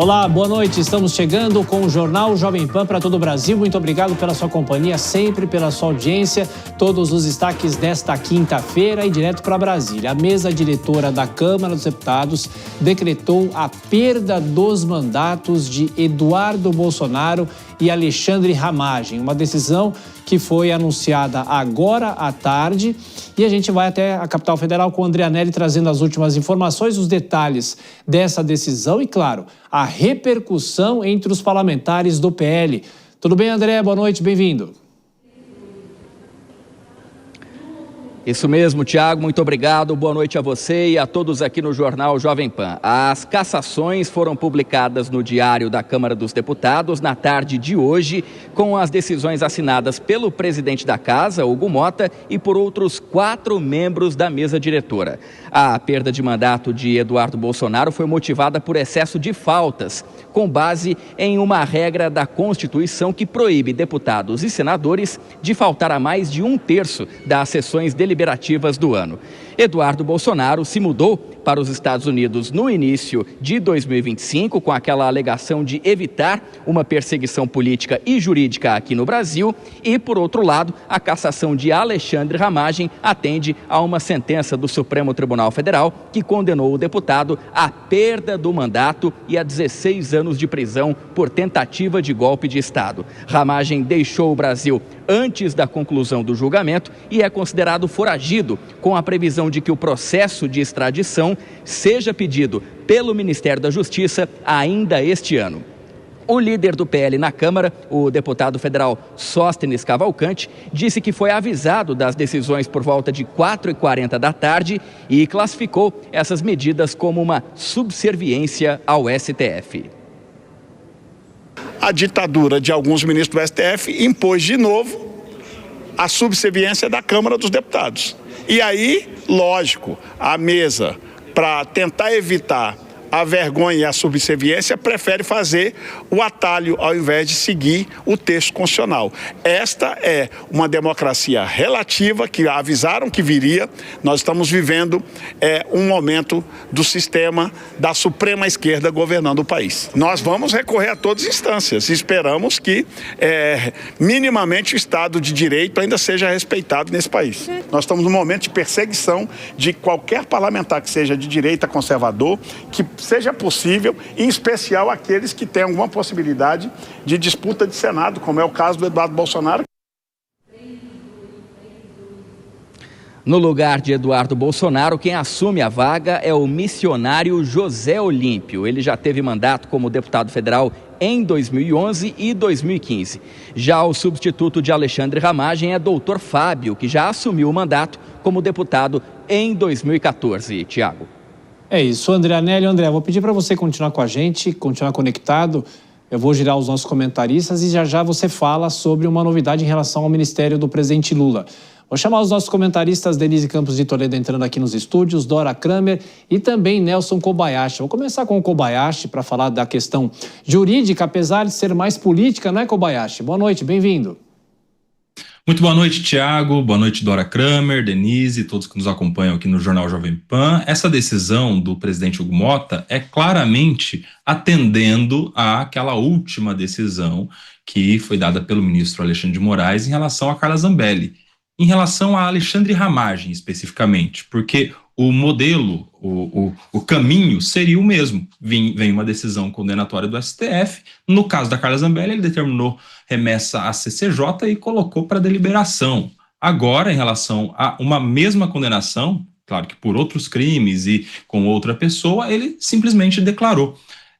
Olá, boa noite. Estamos chegando com o Jornal Jovem Pan para todo o Brasil. Muito obrigado pela sua companhia, sempre pela sua audiência. Todos os destaques desta quinta-feira e direto para Brasília. A mesa diretora da Câmara dos Deputados decretou a perda dos mandatos de Eduardo Bolsonaro e Alexandre Ramagem. Uma decisão que foi anunciada agora à tarde. E a gente vai até a capital federal com o André Anelli trazendo as últimas informações, os detalhes dessa decisão e, claro, a repercussão entre os parlamentares do PL. Tudo bem, André? Boa noite, bem-vindo. Isso mesmo, Tiago, muito obrigado. Boa noite a você e a todos aqui no Jornal Jovem Pan. As cassações foram publicadas no Diário da Câmara dos Deputados na tarde de hoje, com as decisões assinadas pelo presidente da Casa, Hugo Mota, e por outros 4 membros da mesa diretora. A perda de mandato de Eduardo Bolsonaro foi motivada por excesso de faltas, com base em uma regra da Constituição que proíbe deputados e senadores de faltar a mais de 1/3 das sessões deliberativas do ano. Eduardo Bolsonaro se mudou para os Estados Unidos no início de 2025, com aquela alegação de evitar uma perseguição política e jurídica aqui no Brasil. E, por outro lado, a cassação de Alexandre Ramagem atende a uma sentença do Supremo Tribunal Federal que condenou o deputado à perda do mandato e a 16 anos de prisão por tentativa de golpe de Estado. Ramagem deixou o Brasil antes da conclusão do julgamento e é considerado foragido, com a previsão de que o processo de extradição seja pedido pelo Ministério da Justiça ainda este ano. O líder do PL na Câmara, o deputado federal Sóstenes Cavalcante, disse que foi avisado das decisões por volta de 4h40 da tarde e classificou essas medidas como uma subserviência ao STF. A ditadura de alguns ministros do STF impôs de novo a subserviência da Câmara dos Deputados. E aí, lógico, a mesa, para tentar evitar a vergonha e a subserviência, prefere fazer o atalho ao invés de seguir o texto constitucional. Esta é uma democracia relativa que avisaram que viria. Nós estamos vivendo um momento do sistema da suprema esquerda governando o país. Nós vamos recorrer a todas as instâncias e esperamos que minimamente o Estado de Direito ainda seja respeitado nesse país. Nós estamos num momento de perseguição de qualquer parlamentar que seja de direita conservador, que seja possível, em especial aqueles que têm alguma possibilidade de disputa de Senado, como é o caso do Eduardo Bolsonaro. No lugar de Eduardo Bolsonaro, quem assume a vaga é o missionário José Olímpio. Ele já teve mandato como deputado federal em 2011 e 2015. Já o substituto de Alexandre Ramagem é doutor Fábio, que já assumiu o mandato como deputado em 2014. Tiago. É isso, André Anelli. André, vou pedir para você continuar com a gente, continuar conectado. Eu vou girar os nossos comentaristas e já você fala sobre uma novidade em relação ao ministério do presidente Lula. Vou chamar os nossos comentaristas, Denise Campos de Toledo entrando aqui nos estúdios, Dora Kramer e também Nelson Kobayashi. Vou começar com o Kobayashi para falar da questão jurídica, apesar de ser mais política, não é, Kobayashi? Boa noite, bem-vindo. Muito boa noite, Tiago. Boa noite, Dora Kramer, Denise, todos que nos acompanham aqui no Jornal Jovem Pan. Essa decisão do presidente Hugo Mota é claramente atendendo àquela última decisão que foi dada pelo ministro Alexandre de Moraes em relação a Carla Zambelli, em relação a Alexandre Ramagem especificamente, porque o modelo, o caminho seria o mesmo. Vem uma decisão condenatória do STF. No caso da Carla Zambelli, ele determinou remessa à CCJ e colocou para deliberação. Agora, em relação a uma mesma condenação, claro que por outros crimes e com outra pessoa, ele simplesmente declarou.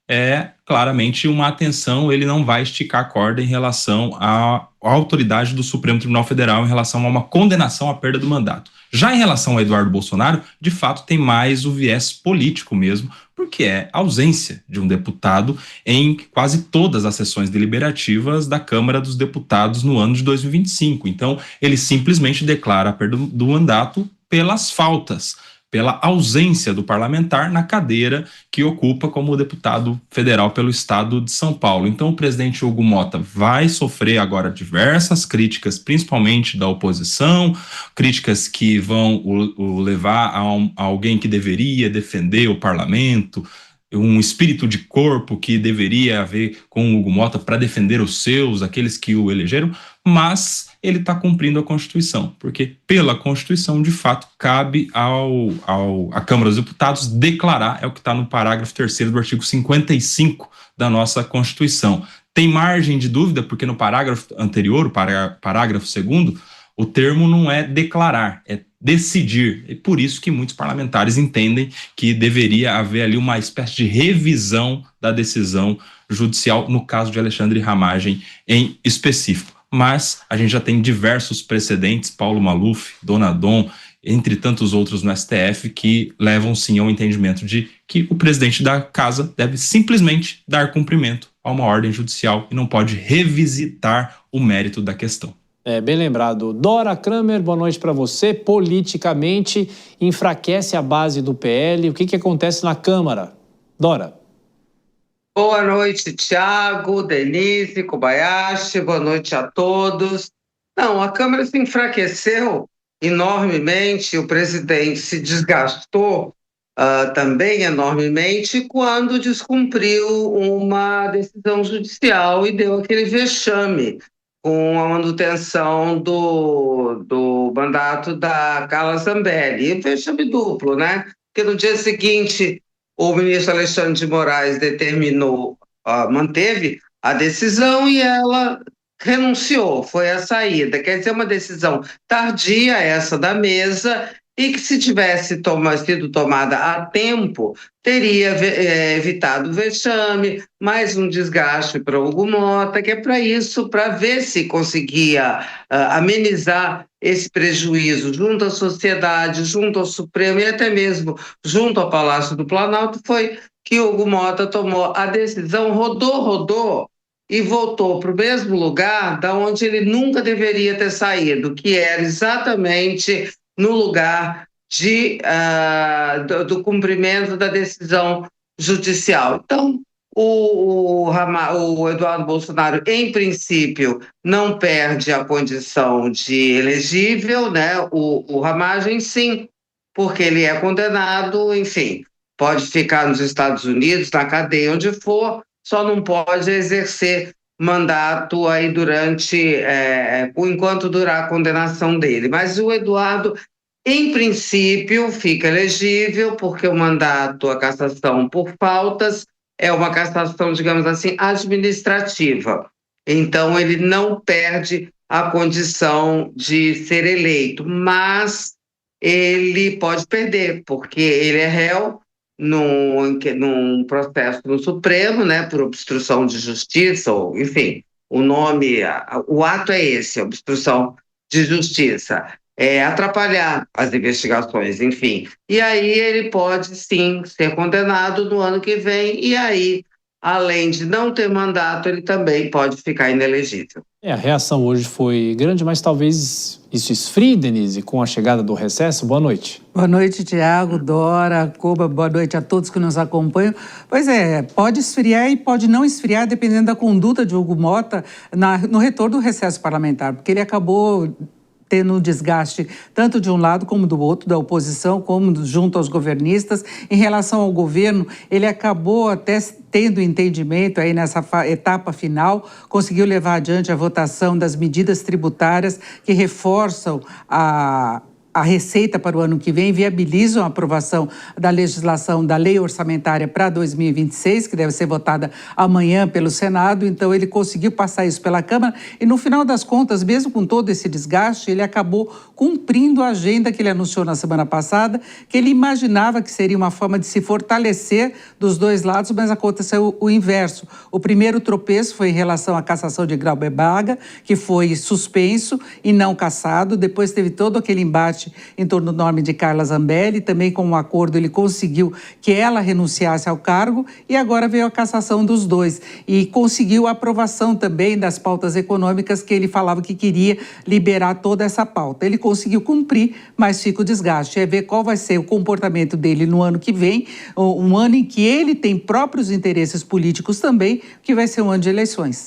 É claramente uma atenção, ele não vai esticar a corda em relação à autoridade do Supremo Tribunal Federal em relação a uma condenação à perda do mandato. Já em relação ao Eduardo Bolsonaro, de fato tem mais o viés político mesmo, porque é a ausência de um deputado em quase todas as sessões deliberativas da Câmara dos Deputados no ano de 2025. Então, ele simplesmente declara a perda do mandato pelas faltas, pela ausência do parlamentar na cadeira que ocupa como deputado federal pelo estado de São Paulo. Então o presidente Hugo Mota vai sofrer agora diversas críticas, principalmente da oposição, críticas que vão o levar a alguém que deveria defender o parlamento, um espírito de corpo que deveria haver com o Hugo Mota para defender os seus, aqueles que o elegeram, mas ele está cumprindo a Constituição, porque pela Constituição, de fato, cabe à Câmara dos Deputados declarar, é o que está no parágrafo 3º do artigo 55 da nossa Constituição. Tem margem de dúvida, porque no parágrafo anterior, o parágrafo 2º, o termo não é declarar, é decidir. E por isso que muitos parlamentares entendem que deveria haver ali uma espécie de revisão da decisão judicial, no caso de Alexandre Ramagem em específico. Mas a gente já tem diversos precedentes, Paulo Maluf, Dona Dom, entre tantos outros no STF, que levam sim ao entendimento de que o presidente da casa deve simplesmente dar cumprimento a uma ordem judicial e não pode revisitar o mérito da questão. Bem lembrado. Dora Kramer, boa noite para você. Politicamente, enfraquece a base do PL. O que acontece na Câmara? Dora. Boa noite, Tiago, Denise, Kobayashi, boa noite a todos. Não, a Câmara se enfraqueceu enormemente, o presidente se desgastou também enormemente quando descumpriu uma decisão judicial e deu aquele vexame com a manutenção do mandato da Carla Zambelli. E vexame duplo, né? Porque no dia seguinte o ministro Alexandre de Moraes manteve a decisão e ela renunciou, foi a saída. Quer dizer, uma decisão tardia essa da mesa e que, se tivesse sido tomada a tempo, teria evitado o vexame, mais um desgaste para o Hugo Mota, que é para isso, para ver se conseguia amenizar esse prejuízo junto à sociedade, junto ao Supremo e até mesmo junto ao Palácio do Planalto, foi que o Hugo Mota tomou a decisão, rodou e voltou para o mesmo lugar da onde ele nunca deveria ter saído, que era exatamente no lugar do cumprimento da decisão judicial. Então, o Eduardo Bolsonaro, em princípio, não perde a condição de elegível, né? O Ramagem, sim, porque ele é condenado, enfim, pode ficar nos Estados Unidos, na cadeia, onde for, só não pode exercer mandato aí enquanto durar a condenação dele. Mas o Eduardo, em princípio, fica elegível, porque o mandato, a cassação por faltas, é uma cassação, digamos assim, administrativa. Então, ele não perde a condição de ser eleito, mas ele pode perder, porque ele é réu num processo no Supremo, né, por obstrução de justiça, ou, enfim, o ato é esse, obstrução de justiça, atrapalhar as investigações, enfim. E aí ele pode, sim, ser condenado no ano que vem, e aí, além de não ter mandato, ele também pode ficar inelegível. A reação hoje foi grande, mas talvez isso esfrie, Denise, com a chegada do recesso. Boa noite. Boa noite, Tiago, Dora, Koba, boa noite a todos que nos acompanham. Pois é, pode esfriar e pode não esfriar, dependendo da conduta de Hugo Mota no retorno do recesso parlamentar, porque ele acabou tendo um desgaste tanto de um lado como do outro, da oposição, como junto aos governistas. Em relação ao governo, ele acabou até tendo entendimento aí nessa etapa final, conseguiu levar adiante a votação das medidas tributárias que reforçam a receita para o ano que vem, viabilizam a aprovação da legislação da lei orçamentária para 2026, que deve ser votada amanhã pelo Senado. Então, ele conseguiu passar isso pela Câmara e, no final das contas, mesmo com todo esse desgaste, ele acabou cumprindo a agenda que ele anunciou na semana passada, que ele imaginava que seria uma forma de se fortalecer dos dois lados, mas aconteceu o inverso. O primeiro tropeço foi em relação à cassação de Glauber Braga, que foi suspenso e não cassado. Depois teve todo aquele embate em torno do nome de Carla Zambelli, também com um acordo ele conseguiu que ela renunciasse ao cargo e agora veio a cassação dos dois e conseguiu a aprovação também das pautas econômicas que ele falava que queria liberar toda essa pauta. Ele conseguiu cumprir, mas fica o desgaste. É ver qual vai ser o comportamento dele no ano que vem, um ano em que ele tem próprios interesses políticos também, que vai ser um ano de eleições.